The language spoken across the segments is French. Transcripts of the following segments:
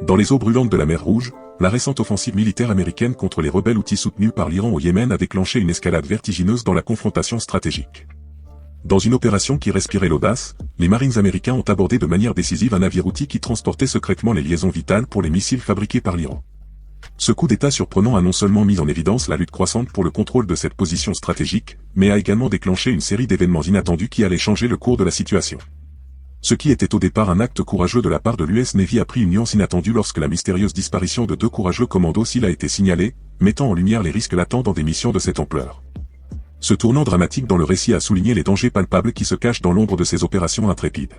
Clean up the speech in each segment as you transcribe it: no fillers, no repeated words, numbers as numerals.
Dans les eaux brûlantes de la mer Rouge, la récente offensive militaire américaine contre les rebelles Houthis soutenus par l'Iran au Yémen a déclenché une escalade vertigineuse dans la confrontation stratégique. Dans une opération qui respirait l'audace, les Marines américains ont abordé de manière décisive un navire Houthi qui transportait secrètement les liaisons vitales pour les missiles fabriqués par l'Iran. Ce coup d'État surprenant a non seulement mis en évidence la lutte croissante pour le contrôle de cette position stratégique, mais a également déclenché une série d'événements inattendus qui allaient changer le cours de la situation. Ce qui était au départ un acte courageux de la part de l'US Navy a pris une nuance inattendue lorsque la mystérieuse disparition de deux courageux commandos SEAL a été signalée, mettant en lumière les risques latents dans des missions de cette ampleur. Ce tournant dramatique dans le récit a souligné les dangers palpables qui se cachent dans l'ombre de ces opérations intrépides.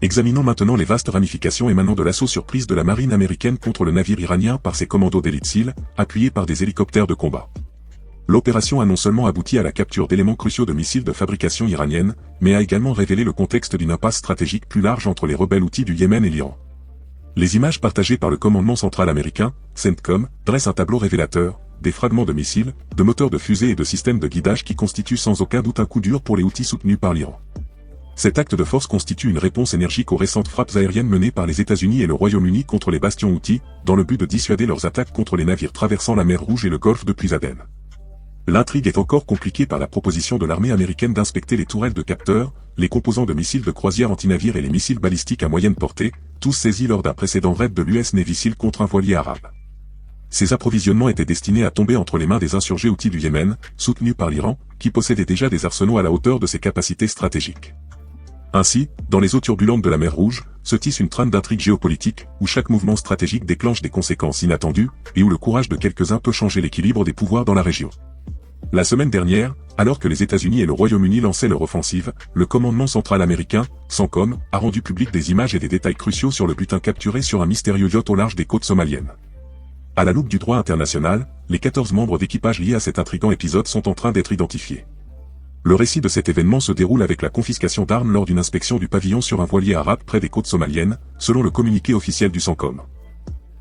Examinons maintenant les vastes ramifications émanant de l'assaut surprise de la marine américaine contre le navire iranien par ses commandos d'élite SEAL, appuyés par des hélicoptères de combat. L'opération a non seulement abouti à la capture d'éléments cruciaux de missiles de fabrication iranienne, mais a également révélé le contexte d'une impasse stratégique plus large entre les rebelles Houthis du Yémen et l'Iran. Les images partagées par le commandement central américain, CENTCOM, dressent un tableau révélateur, des fragments de missiles, de moteurs de fusées et de systèmes de guidage qui constituent sans aucun doute un coup dur pour les Houthis soutenus par l'Iran. Cet acte de force constitue une réponse énergique aux récentes frappes aériennes menées par les États-Unis et le Royaume-Uni contre les bastions Houthis, dans le but de dissuader leurs attaques contre les navires traversant la mer Rouge et le golfe depuis Aden. L'intrigue est encore compliquée par la proposition de l'armée américaine d'inspecter les tourelles de capteurs, les composants de missiles de croisière anti-navires et les missiles balistiques à moyenne portée, tous saisis lors d'un précédent raid de l'US Navy SEAL contre un voilier arabe. Ces approvisionnements étaient destinés à tomber entre les mains des insurgés Houthis du Yémen, soutenus par l'Iran, qui possédait déjà des arsenaux à la hauteur de ses capacités stratégiques. Ainsi, dans les eaux turbulentes de la mer Rouge, se tisse une trame d'intrigue géopolitique, où chaque mouvement stratégique déclenche des conséquences inattendues, et où le courage de quelques-uns peut changer l'équilibre des pouvoirs dans la région. La semaine dernière, alors que les États-Unis et le Royaume-Uni lançaient leur offensive, le commandement central américain, CENTCOM, a rendu public des images et des détails cruciaux sur le butin capturé sur un mystérieux yacht au large des côtes somaliennes. À la loupe du droit international, les 14 membres d'équipage liés à cet intrigant épisode sont en train d'être identifiés. Le récit de cet événement se déroule avec la confiscation d'armes lors d'une inspection du pavillon sur un voilier arabe près des côtes somaliennes, selon le communiqué officiel du CENTCOM.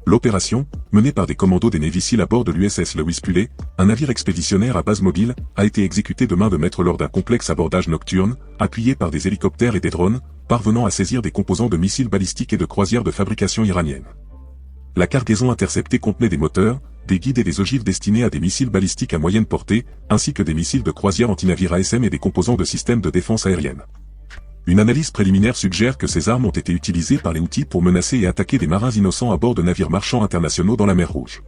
L'opération, menée par des commandos des Navy SEAL à bord de l'USS Louis Pulley, un navire expéditionnaire à base mobile, a été exécutée de main de maître lors d'un complexe abordage nocturne, appuyé par des hélicoptères et des drones, parvenant à saisir des composants de missiles balistiques et de croisières de fabrication iranienne. La cargaison interceptée contenait des moteurs, des guides et des ogives destinés à des missiles balistiques à moyenne portée, ainsi que des missiles de croisière anti-navires ASM et des composants de systèmes de défense aérienne. Une analyse préliminaire suggère que ces armes ont été utilisées par les Houthis pour menacer et attaquer des marins innocents à bord de navires marchands internationaux dans la mer Rouge.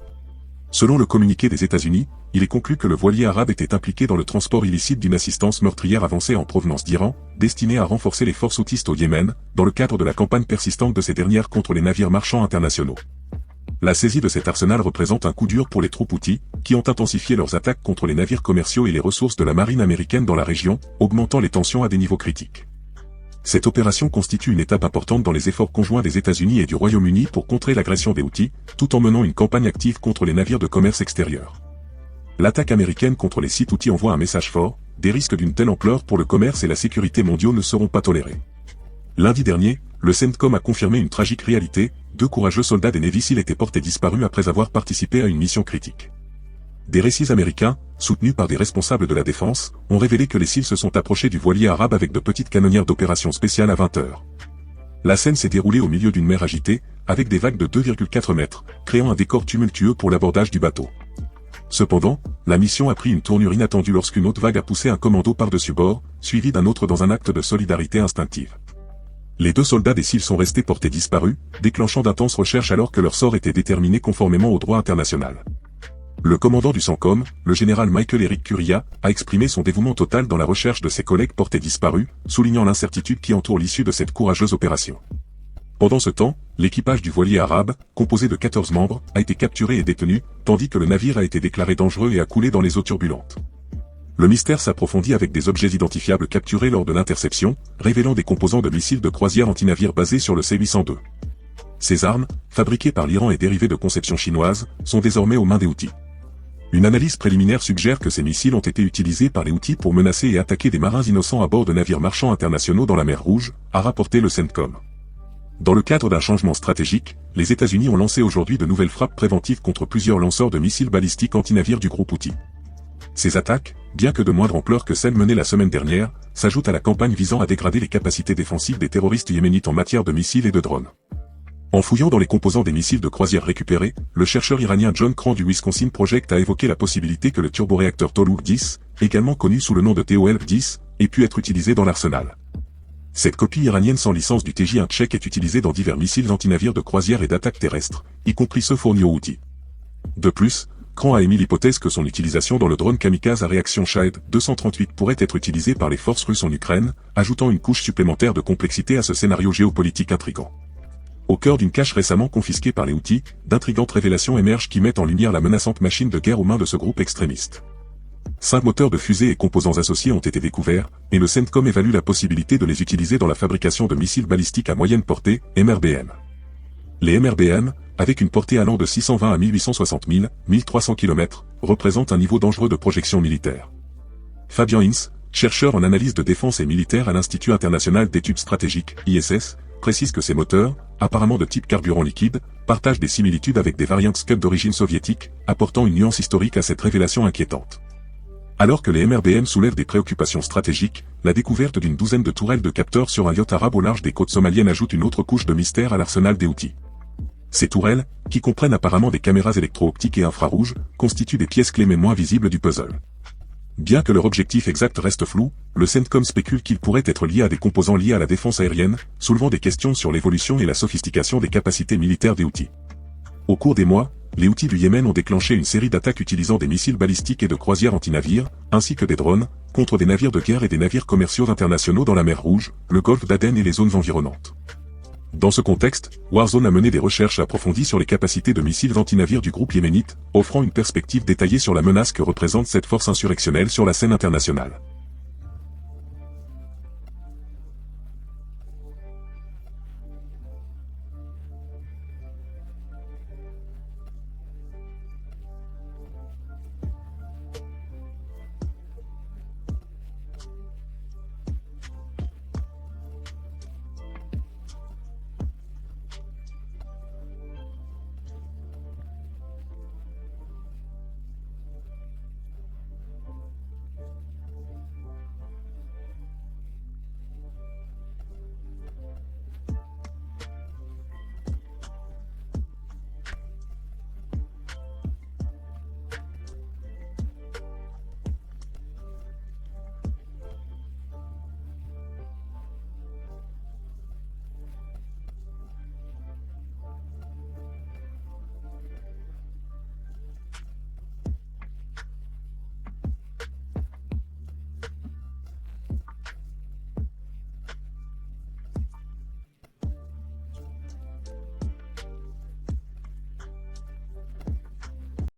Selon le communiqué des États-Unis, il est conclu que le voilier arabe était impliqué dans le transport illicite d'une assistance meurtrière avancée en provenance d'Iran, destinée à renforcer les forces houtistes au Yémen, dans le cadre de la campagne persistante de ces dernières contre les navires marchands internationaux. La saisie de cet arsenal représente un coup dur pour les troupes Houthis, qui ont intensifié leurs attaques contre les navires commerciaux et les ressources de la marine américaine dans la région, augmentant les tensions à des niveaux critiques. Cette opération constitue une étape importante dans les efforts conjoints des États-Unis et du Royaume-Uni pour contrer l'agression des Houthis, tout en menant une campagne active contre les navires de commerce extérieur. L'attaque américaine contre les sites Houthis envoie un message fort, des risques d'une telle ampleur pour le commerce et la sécurité mondiaux ne seront pas tolérés. Lundi dernier, le CENTCOM a confirmé une tragique réalité, 2 courageux soldats des Navy SEAL étaient portés disparus après avoir participé à une mission critique. Des récits américains, soutenus par des responsables de la défense, ont révélé que les SEAL se sont approchés du voilier arabe avec de petites canonnières d'opération spéciale à 20 heures. La scène s'est déroulée au milieu d'une mer agitée, avec des vagues de 2,4 mètres, créant un décor tumultueux pour l'abordage du bateau. Cependant, la mission a pris une tournure inattendue lorsqu'une autre vague a poussé un commando par-dessus bord, suivi d'un autre dans un acte de solidarité instinctive. Les 2 soldats des SEAL sont restés portés disparus, déclenchant d'intenses recherches alors que leur sort était déterminé conformément au droit international. Le commandant du CENTCOM, le général Michael Eric Curria, a exprimé son dévouement total dans la recherche de ses collègues portés disparus, soulignant l'incertitude qui entoure l'issue de cette courageuse opération. Pendant ce temps, l'équipage du voilier arabe, composé de 14 membres, a été capturé et détenu, tandis que le navire a été déclaré dangereux et a coulé dans les eaux turbulentes. Le mystère s'approfondit avec des objets identifiables capturés lors de l'interception, révélant des composants de missiles de croisière anti-navires basés sur le C-802. Ces armes, fabriquées par l'Iran et dérivées de conception chinoise, sont désormais aux mains des Houthis. Une analyse préliminaire suggère que ces missiles ont été utilisés par les Houthis pour menacer et attaquer des marins innocents à bord de navires marchands internationaux dans la mer Rouge, a rapporté le CENTCOM. Dans le cadre d'un changement stratégique, les États-Unis ont lancé aujourd'hui de nouvelles frappes préventives contre plusieurs lanceurs de missiles balistiques anti-navires du groupe Houthi. Ces attaques, bien que de moindre ampleur que celles menées la semaine dernière, s'ajoutent à la campagne visant à dégrader les capacités défensives des terroristes yéménites en matière de missiles et de drones. En fouillant dans les composants des missiles de croisière récupérés, le chercheur iranien John Cran du Wisconsin Project a évoqué la possibilité que le turboréacteur Toluk-10, également connu sous le nom de TOLF-10, ait pu être utilisé dans l'arsenal. Cette copie iranienne sans licence du TJ-1 tchèque est utilisée dans divers missiles antinavires de croisière et d'attaque terrestre, y compris ceux fournis aux Houthis. De plus, Cran a émis l'hypothèse que son utilisation dans le drone kamikaze à réaction Shahed 238 pourrait être utilisée par les forces russes en Ukraine, ajoutant une couche supplémentaire de complexité à ce scénario géopolitique intrigant. Au cœur d'une cache récemment confisquée par les Houthis, d'intrigantes révélations émergent qui mettent en lumière la menaçante machine de guerre aux mains de ce groupe extrémiste. 5 moteurs de fusées et composants associés ont été découverts, et le CENTCOM évalue la possibilité de les utiliser dans la fabrication de missiles balistiques à moyenne portée, MRBM. Les MRBM, avec une portée allant de 620 à 1860 000, 1300 km, représentent un niveau dangereux de projection militaire. Fabian Hinz, chercheur en analyse de défense et militaire à l'Institut international d'études stratégiques, ISS, précise que ces moteurs, apparemment de type carburant liquide, partagent des similitudes avec des variantes Scud d'origine soviétique, apportant une nuance historique à cette révélation inquiétante. Alors que les MRBM soulèvent des préoccupations stratégiques, la découverte d'une douzaine de tourelles de capteurs sur un yacht arabe au large des côtes somaliennes ajoute une autre couche de mystère à l'arsenal des Houthis. Ces tourelles, qui comprennent apparemment des caméras électro-optiques et infrarouges, constituent des pièces clés mais moins visibles du puzzle. Bien que leur objectif exact reste flou, le CENTCOM spécule qu'ils pourraient être liés à des composants liés à la défense aérienne, soulevant des questions sur l'évolution et la sophistication des capacités militaires des Houthis. Au cours des mois, les Houthis du Yémen ont déclenché une série d'attaques utilisant des missiles balistiques et de croisières anti-navires, ainsi que des drones, contre des navires de guerre et des navires commerciaux internationaux dans la mer Rouge, le golfe d'Aden et les zones environnantes. Dans ce contexte, Warzone a mené des recherches approfondies sur les capacités de missiles anti-navires du groupe yéménite, offrant une perspective détaillée sur la menace que représente cette force insurrectionnelle sur la scène internationale.